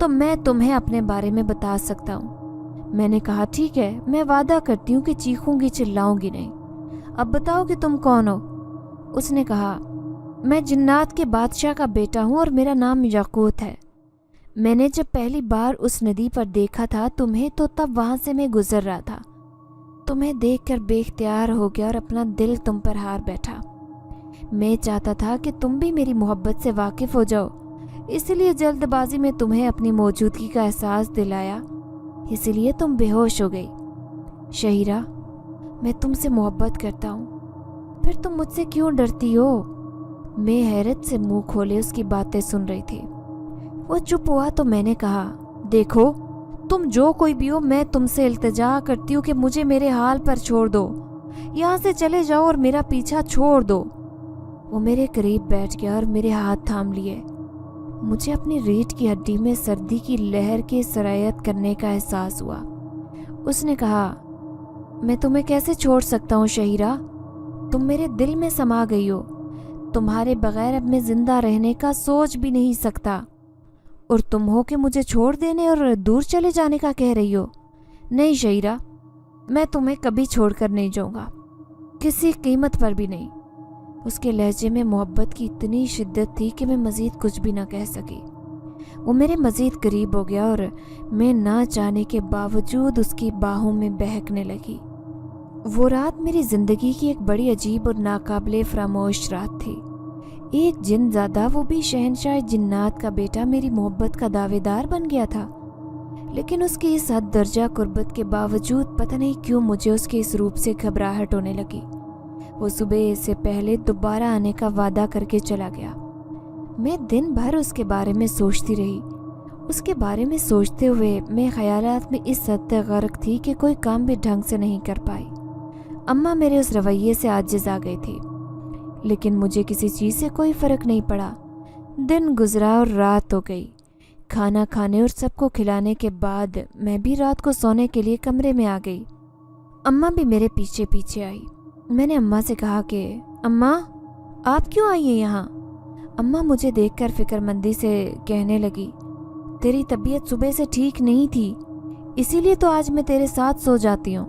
तो मैं तुम्हें अपने बारे में बता सकता हूँ। मैंने कहा, ठीक है, मैं वादा करती हूँ कि चीखूंगी चिल्लाऊंगी नहीं। अब बताओ कि तुम कौन हो? उसने कहा, मैं जिन्नात के बादशाह का बेटा हूँ और मेरा नाम याकूत है। मैंने जब पहली बार उस नदी पर देखा था तुम्हें तो तब वहां से मैं गुजर रहा था। तुम्हें देखकर बेख्तियार हो गया और अपना दिल तुम पर हार बैठा। मैं चाहता था कि तुम भी मेरी मोहब्बत से वाकिफ हो जाओ, इसलिए जल्दबाजी में तुम्हें अपनी मौजूदगी का एहसास दिलाया, इसलिए तुम बेहोश हो गई। शहीरा, मैं तुमसे मोहब्बत करता हूँ, फिर तुम मुझसे क्यों डरती हो? मैं हैरत से मुंह खोले उसकी बातें सुन रही थी। वो चुप हुआ तो मैंने कहा, देखो तुम जो कोई भी हो, मैं तुमसे इल्तिजा करती हूँ कि मुझे मेरे हाल पर छोड़ दो। यहाँ से चले जाओ और मेरा पीछा छोड़ दो। वो मेरे करीब बैठ गया और मेरे हाथ थाम लिए। मुझे अपनी रीढ़ की हड्डी में सर्दी की लहर की सरायत करने का एहसास हुआ। उसने कहा, मैं तुम्हें कैसे छोड़ सकता हूँ शहीरा? तुम मेरे दिल में समा गई हो। तुम्हारे बगैर अब मैं जिंदा रहने का सोच भी नहीं सकता। और तुम हो कि मुझे छोड़ देने और दूर चले जाने का कह रही हो? नहीं शहीरा, मैं तुम्हें कभी छोड़कर नहीं जाऊंगा, किसी कीमत पर भी नहीं। उसके लहजे में मोहब्बत की इतनी शिद्दत थी कि मैं मज़ीद कुछ भी ना कह सकी। वो मेरे मज़ीद करीब हो गया और मैं ना चाहने के बावजूद उसकी बाहों में बहकने लगी। वो रात मेरी ज़िंदगी की एक बड़ी अजीब और नाकाबिले फरामोश रात थी। एक जिनज़ादा, वो भी शहनशाह जिन्नात का बेटा, मेरी मोहब्बत का दावेदार बन गया था। लेकिन उसकी इस हद दर्जा कुर्बत के बावजूद पता नहीं क्यों मुझे उसके इस रूप से घबराहट होने लगी। वो सुबह से पहले दोबारा आने का वादा करके चला गया। मैं दिन भर उसके बारे में सोचती रही। उसके बारे में सोचते हुए मैं ख्यालात में इस हद तक गर्क थी कि कोई काम भी ढंग से नहीं कर पाई। अम्मा मेरे उस रवैये से आजिज़ आ गई थी, लेकिन मुझे किसी चीज़ से कोई फ़र्क नहीं पड़ा। दिन गुजरा और रात हो गई। खाना खाने और सबको खिलाने के बाद मैं भी रात को सोने के लिए कमरे में आ गई। अम्मा भी मेरे पीछे पीछे आई। मैंने अम्मा से कहा कि अम्मा, आप क्यों आई हैं यहाँ? अम्मा मुझे देखकर फिक्रमंदी से कहने लगी, तेरी तबीयत सुबह से ठीक नहीं थी, इसीलिए तो आज मैं तेरे साथ सो जाती हूँ।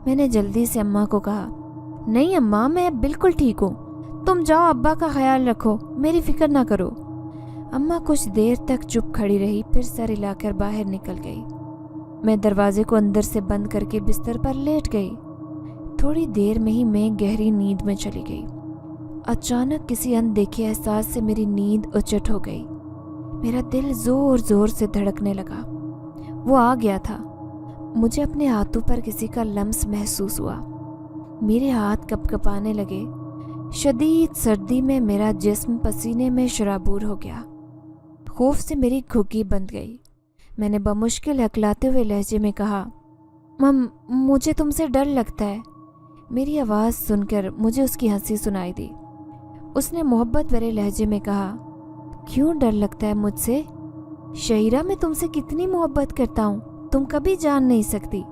मैंने जल्दी से अम्मा को कहा, नहीं अम्मा, मैं बिल्कुल ठीक हूँ, तुम जाओ, अब्बा का ख्याल रखो, मेरी फिक्र ना करो। अम्मा कुछ देर तक चुप खड़ी रही, फिर सर हिलाकर बाहर निकल गई। मैं दरवाजे को अंदर से बंद करके बिस्तर पर लेट गई। थोड़ी देर में ही मैं गहरी नींद में चली गई। अचानक किसी अनदेखे एहसास से मेरी नींद उचट हो गई। मेरा दिल जोर जोर से धड़कने लगा। वो आ गया था। मुझे अपने हाथों पर किसी का लम्स महसूस हुआ। मेरे हाथ कपकपाने लगे। शदीद सर्दी में मेरा जिस्म पसीने में शराबूर हो गया। खौफ से मेरी घुग्गी बंद गई। मैंने बमुश्किल हकलाते हुए लहजे में कहा, मम, मुझे तुमसे डर लगता है। मेरी आवाज़ सुनकर मुझे उसकी हंसी सुनाई दी। उसने मोहब्बत भरे लहजे में कहा, क्यों डर लगता है मुझसे? शहीरा, मैं तुमसे कितनी मोहब्बत करता हूँ, तुम कभी जान नहीं सकती।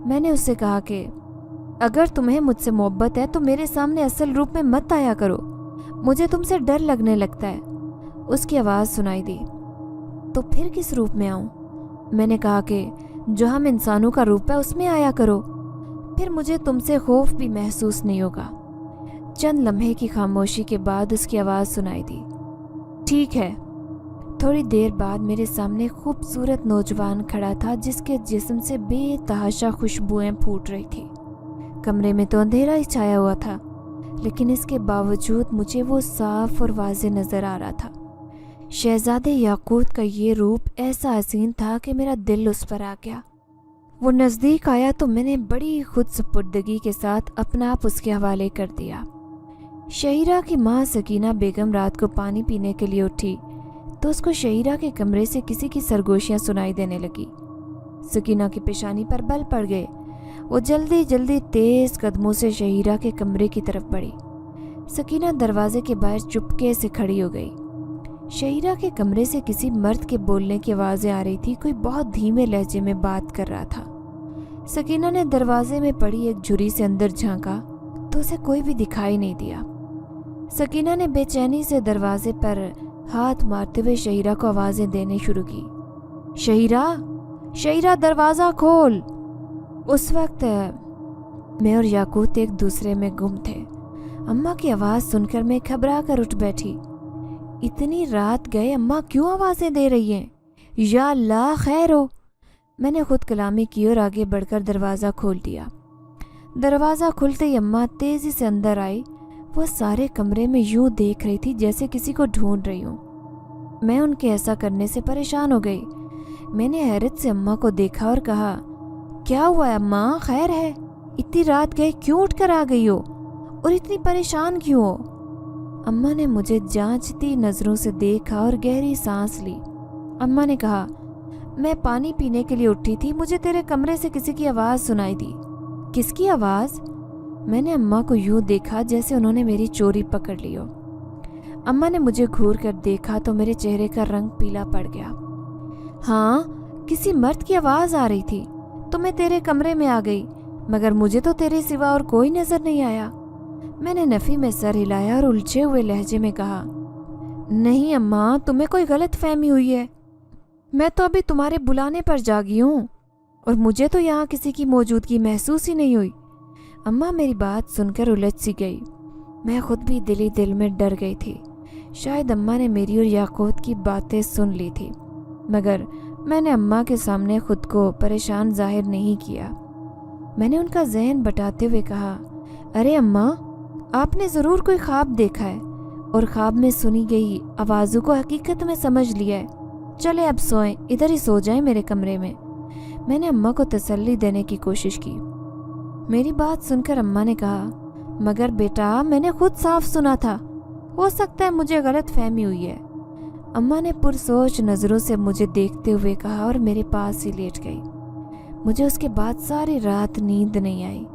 मैंने उससे कहा कि अगर तुम्हें मुझसे मोहब्बत है तो मेरे सामने असल रूप में मत आया करो, मुझे तुमसे डर लगने लगता है। उसकी आवाज़ सुनाई दी। तो फिर किस रूप में आऊँ? मैंने कहा कि जो हम इंसानों का रूप है उसमें आया करो, फिर मुझे तुमसे खौफ भी महसूस नहीं होगा। चंद लम्हे की खामोशी के बाद उसकी आवाज़ सुनाई दी, ठीक है। थोड़ी देर बाद मेरे सामने खूबसूरत नौजवान खड़ा था जिसके जिस्म से बेतहाशा खुशबुएं फूट रही थी। कमरे में तो अंधेरा ही छाया हुआ था, लेकिन इसके बावजूद मुझे वो साफ और वाज़ेह नज़र आ रहा था। शहजादे याकूत का ये रूप ऐसा हसीन था कि मेरा दिल उस पर आ गया। वो नज़दीक आया तो मैंने बड़ी खुद सुपुर्दगी के साथ अपना आप उसके हवाले कर दिया। शहीरा की माँ सकीना बेगम रात को पानी पीने के लिए उठी तो उसको शहीरा के कमरे से किसी की सरगोशियाँ सुनाई देने लगी। सकीना की पेशानी पर बल पड़ गए। वो जल्दी जल्दी तेज़ कदमों से शहीरा के कमरे की तरफ बढ़ी। सकीना दरवाजे के बाहर चुपके से खड़ी हो गई। शहीरा के कमरे से किसी मर्द के बोलने की आवाज़ें आ रही थी। कोई बहुत धीमे लहजे में बात कर रहा था। सकीना ने दरवाजे में पड़ी एक झुर्री से अंदर झांका तो उसे कोई भी दिखाई नहीं दिया। सकीना ने बेचैनी से दरवाजे पर हाथ मारते हुए शहीरा को आवाज़ें देने शुरू की, शहीरा, शहीरा, दरवाज़ा खोल। उस वक्त मैं और याकूत एक दूसरे में गुम थे। अम्मा की आवाज़ सुनकर मैं घबरा कर उठ बैठी। इतनी रात गए, अम्मा क्यों आवाज़ें दे रही हैं? या अल्लाह, खैर हो। मैंने खुद कलामी की और आगे बढ़कर दरवाज़ा खोल दिया। दरवाज़ा खुलते ही अम्मा तेज़ी से अंदर आई। वो सारे कमरे में यूं देख रही थी जैसे किसी को ढूंढ रही हूँ। मैं उनके ऐसा करने से परेशान हो गई। मैंने हैरत से अम्मा को देखा और कहा, क्या हुआ है अम्मा, खैर है? इतनी रात गए क्यों उठकर आ गई हो और इतनी परेशान क्यों हो? अम्मा ने मुझे जांचती नज़रों से देखा और गहरी सांस ली। अम्मा ने कहा, मैं पानी पीने के लिए उठी थी, मुझे तेरे कमरे से किसी की आवाज़ सुनाई दी। किसकी आवाज़? मैंने अम्मा को यूं देखा जैसे उन्होंने मेरी चोरी पकड़ ली हो। अम्मा ने मुझे घूर कर देखा तो मेरे चेहरे का रंग पीला पड़ गया। हाँ, किसी मर्द की आवाज़ आ रही थी तो मैं तेरे कमरे में आ गई, मगर मुझे तो तेरे सिवा और कोई नज़र नहीं आया। मैंने नफ़ी में सर हिलाया और उलझे हुए लहजे में कहा, नहीं अम्मा, तुम्हें कोई गलत फहमी हुई है। मैं तो अभी तुम्हारे बुलाने पर जागी हूँ और मुझे तो यहाँ किसी की मौजूदगी महसूस ही नहीं हुई। अम्मा मेरी बात सुनकर उलझ सी गई। मैं खुद भी दिली दिल में डर गई थी। शायद अम्मा ने मेरी और याकूत की बातें सुन ली थी, मगर मैंने अम्मा के सामने खुद को परेशान जाहिर नहीं किया। मैंने उनका जहन बटाते हुए कहा, अरे अम्मा, आपने ज़रूर कोई ख्वाब देखा है और ख्वाब में सुनी गई आवाज़ों को हकीकत में समझ लिया है। चले अब सोएं, इधर ही सो जाएं मेरे कमरे में। मैंने अम्मा को तसल्ली देने की कोशिश की। मेरी बात सुनकर अम्मा ने कहा, मगर बेटा, मैंने खुद साफ सुना था, हो सकता है मुझे गलत फहमी हुई है। अम्मा ने पुरसोच नज़रों से मुझे देखते हुए कहा और मेरे पास ही लेट गई। मुझे उसके बाद सारी रात नींद नहीं आई।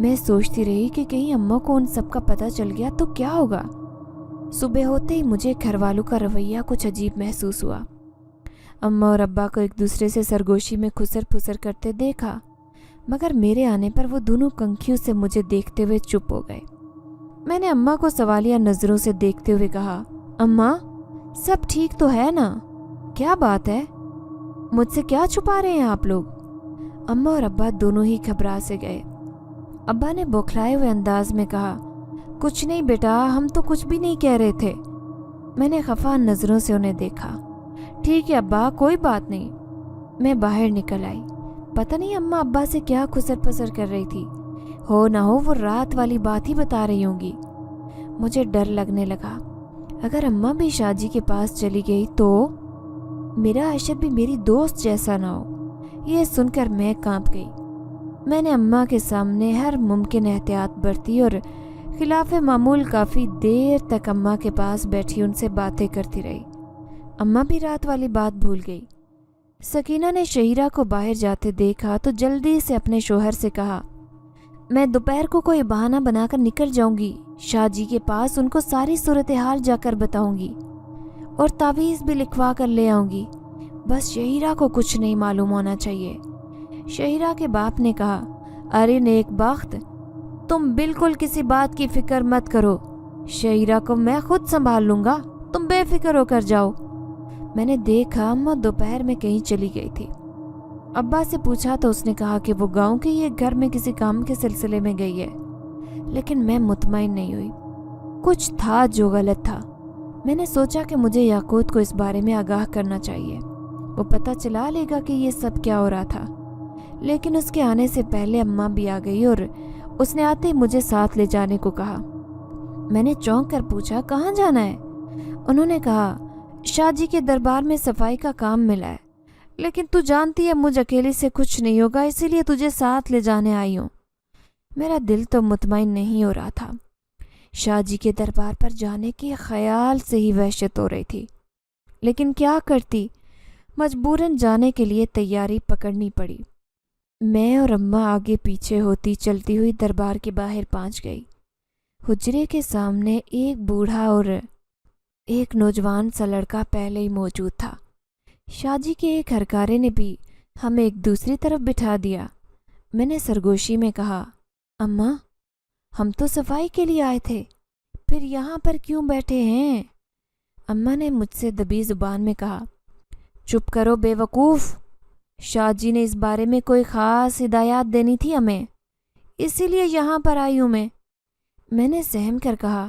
मैं सोचती रही कि कहीं अम्मा को उन सब का पता चल गया तो क्या होगा। सुबह होते ही मुझे घर वालों का रवैया कुछ अजीब महसूस हुआ। अम्मा और अब्बा को एक दूसरे से सरगोशी में खुसर फुसर करते देखा, मगर मेरे आने पर वो दोनों कंखियों से मुझे देखते हुए चुप हो गए। मैंने अम्मा को सवालिया नज़रों से देखते हुए कहा, अम्मा, सब ठीक तो है ना? क्या बात है? मुझसे क्या छुपा रहे हैं आप लोग? अम्मा और अब्बा दोनों ही घबरा से गए। अब्बा ने बौखलाए हुए अंदाज में कहा, कुछ नहीं बेटा, हम तो कुछ भी नहीं कह रहे थे। मैंने खफा नज़रों से उन्हें देखा। ठीक है अब्बा, कोई बात नहीं। मैं बाहर निकल आई। पता नहीं अम्मा अब्बा से क्या खुसर पसर कर रही थी। हो ना हो वो रात वाली बात ही बता रही होंगी। मुझे डर लगने लगा। अगर अम्मा भी शाजी के पास चली गई तो میرا اشر بھی میری دوست جیسا نہ ہو۔ یہ سن کر میں کانپ گئی۔ میں نے اماں کے سامنے ہر ممکن احتیاط برتی اور خلاف معمول کافی دیر تک اماں کے پاس بیٹھی ان سے باتیں کرتی رہی۔ اماں بھی رات والی بات بھول گئی۔ سکینہ نے شہیرہ کو باہر جاتے دیکھا تو جلدی سے اپنے شوہر سے کہا، میں دوپہر کو کوئی بہانہ بنا کر نکل جاؤں گی، شاہ جی کے پاس ان کو ساری صورتحال جا کر بتاؤں گی اور تعویذ بھی لکھوا کر لے آؤں گی، بس شہیرہ کو کچھ نہیں معلوم ہونا چاہیے۔ شہیرہ کے باپ نے کہا، ارے نیک بخت، تم بالکل کسی بات کی فکر مت کرو، شہیرہ کو میں خود سنبھال لوں گا، تم بے فکر ہو کر جاؤ۔ میں نے دیکھا اماں دوپہر میں کہیں چلی گئی تھی۔ ابا سے پوچھا تو اس نے کہا کہ وہ گاؤں کے یہ گھر میں کسی کام کے سلسلے میں گئی ہے، لیکن میں مطمئن نہیں ہوئی۔ کچھ تھا جو غلط تھا۔ میں نے سوچا کہ مجھے یاقوت کو اس بارے میں آگاہ کرنا چاہیے، وہ پتہ چلا لے گا کہ یہ سب کیا ہو رہا تھا۔ لیکن اس کے آنے سے پہلے اماں بھی آ گئی اور اس نے آتے ہی مجھے ساتھ لے جانے کو کہا۔ میں نے چونک کر پوچھا، کہاں جانا ہے؟ انہوں نے کہا، شاہ جی کے دربار میں صفائی کا کام ملا ہے، لیکن تو جانتی ہے مجھ اکیلی سے کچھ نہیں ہوگا، اسی لیے تجھے ساتھ لے جانے آئی ہوں۔ میرا دل تو مطمئن نہیں ہو رہا تھا۔ شاہ جی کے دربار پر جانے کے خیال سے ہی وحشت ہو رہی تھی، لیکن کیا کرتی، مجبوراً جانے کے لیے تیاری پکڑنی پڑی۔ میں اور اماں آگے پیچھے ہوتی چلتی ہوئی دربار کے باہر پہنچ گئی۔ حجرے کے سامنے ایک بوڑھا اور ایک نوجوان سا لڑکا پہلے ہی موجود تھا۔ شاہ جی کے ایک ہرکارے نے بھی ہمیں ایک دوسری طرف بٹھا دیا۔ میں نے سرگوشی میں کہا، اماں، ہم تو صفائی کے لیے آئے تھے، پھر یہاں پر کیوں بیٹھے ہیں؟ اماں نے مجھ سے دبی زبان میں کہا، چپ کرو بے وقوف، شاہ جی نے اس بارے میں کوئی خاص ہدایات دینی تھی ہمیں، اسی لیے یہاں پر آئی ہوں میں۔ میں نے سہم کر کہا،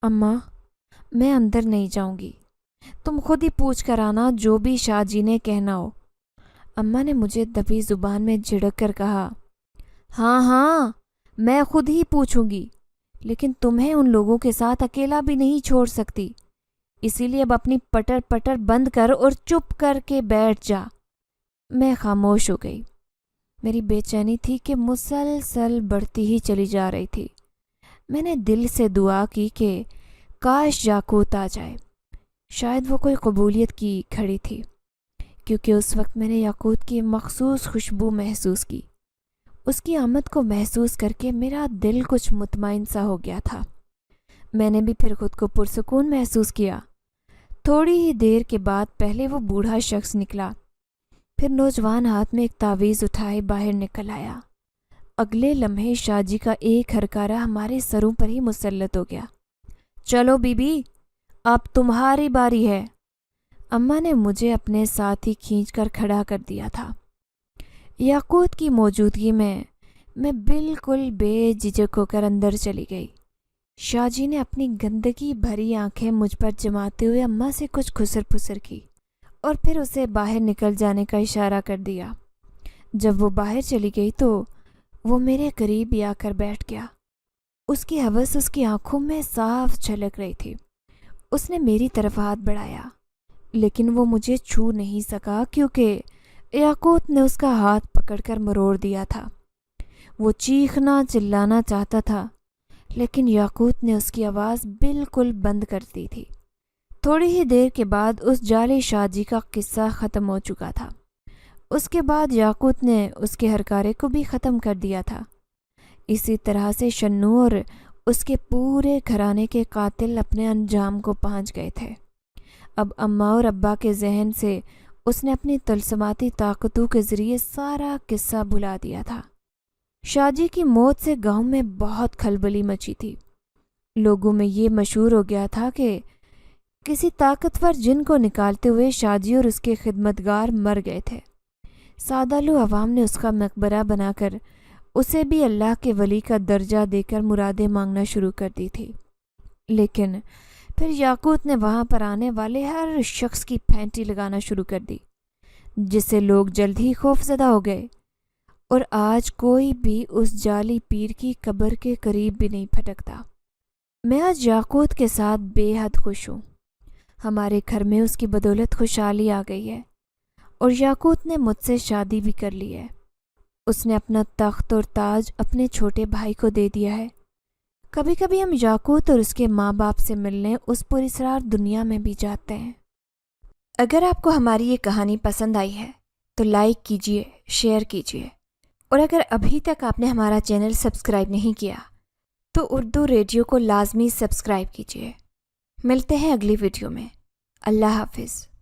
اماں، میں اندر نہیں جاؤں گی، تم خود ہی پوچھ کر آنا جو بھی شاہ جی نے کہنا ہو۔ اماں نے مجھے دبی زبان میں جھڑک کر کہا، ہاں ہاں، میں خود ہی پوچھوں گی، لیکن تمہیں ان لوگوں کے ساتھ اکیلا بھی نہیں چھوڑ سکتی، اسی لیے اب اپنی پٹر پٹر بند کر اور چپ کر کے بیٹھ جا۔ میں خاموش ہو گئی۔ میری بے چینی تھی کہ مسلسل بڑھتی ہی چلی جا رہی تھی۔ میں نے دل سے دعا کی کہ کاش یاقوت آ جائے، شاید وہ کوئی قبولیت کی کھڑی تھی، کیونکہ اس وقت میں نے یاقوت کی مخصوص خوشبو محسوس کی۔ اس کی آمد کو محسوس کر کے میرا دل کچھ مطمئن سا ہو گیا تھا۔ میں نے بھی پھر خود کو پرسکون محسوس کیا۔ تھوڑی ہی دیر کے بعد پہلے وہ بوڑھا شخص نکلا، پھر نوجوان ہاتھ میں ایک تعویذ اٹھائے باہر نکل آیا۔ اگلے لمحے شاہ جی کا ایک ہرکارہ ہمارے سروں پر ہی مسلط ہو گیا۔ چلو بی بی، اب تمہاری باری ہے۔ اماں نے مجھے اپنے ساتھ ہی کھینچ کر کھڑا کر دیا تھا۔ یاقوت کی موجودگی میں بالکل بے جھجک ہو کر اندر چلی گئی۔ شاہ جی نے اپنی گندگی بھری آنکھیں مجھ پر جماتے ہوئے اماں سے کچھ خسر پھسر کی اور پھر اسے باہر نکل جانے کا اشارہ کر دیا۔ جب وہ باہر چلی گئی تو وہ میرے قریب ہی آ کر بیٹھ گیا۔ اس کی ہوس اس کی آنکھوں میں صاف جھلک رہی تھی۔ اس نے میری طرف ہاتھ بڑھایا، لیکن وہ مجھے چھو نہیں سکا کیونکہ یاقوت نے اس کا ہاتھ پکڑ کر مروڑ دیا تھا۔ وہ چیخنا چلانا چاہتا تھا، لیکن یاقوت نے اس کی آواز بالکل بند کر دی تھی۔ تھوڑی ہی دیر کے بعد اس جعلی شاہ جی کا قصہ ختم ہو چکا تھا۔ اس کے بعد یاقوت نے اس کے ہرکارے کو بھی ختم کر دیا تھا۔ اسی طرح سے شنو اور اس کے پورے گھرانے کے قاتل اپنے انجام کو پہنچ گئے تھے۔ اب اماں اور ابا کے ذہن سے اس نے اپنی طلسماتی طاقتوں کے ذریعے سارا قصہ بھلا دیا تھا۔ شاہ جی کی موت سے گاؤں میں بہت کھلبلی مچی تھی۔ لوگوں میں یہ مشہور ہو گیا تھا کہ کسی طاقتور جن کو نکالتے ہوئے شاہ جی اور اس کے خدمتگار مر گئے تھے۔ سادہ لو عوام نے اس کا مقبرہ بنا کر اسے بھی اللہ کے ولی کا درجہ دے کر مرادیں مانگنا شروع کر دی تھی۔ لیکن پھر یاقوت نے وہاں پر آنے والے ہر شخص کی پھینٹی لگانا شروع کر دی، جس سے لوگ جلد ہی خوف زدہ ہو گئے، اور آج کوئی بھی اس جعلی پیر کی قبر کے قریب بھی نہیں پھٹکتا۔ میں آج یاقوت کے ساتھ بے حد خوش ہوں۔ ہمارے گھر میں اس کی بدولت خوشحالی آ گئی ہے اور یاقوت نے مجھ سے شادی بھی کر لی ہے۔ اس نے اپنا تخت اور تاج اپنے چھوٹے بھائی کو دے دیا ہے۔ کبھی کبھی ہم یاقوت اور اس کے ماں باپ سے ملنے اس پراسرار دنیا میں بھی جاتے ہیں۔ اگر آپ کو ہماری یہ کہانی پسند آئی ہے تو لائک کیجیے، شیئر کیجیے، اور اگر ابھی تک آپ نے ہمارا چینل سبسکرائب نہیں کیا تو اردو ریڈیو کو لازمی سبسکرائب کیجیے۔ ملتے ہیں اگلی ویڈیو میں۔ اللہ حافظ۔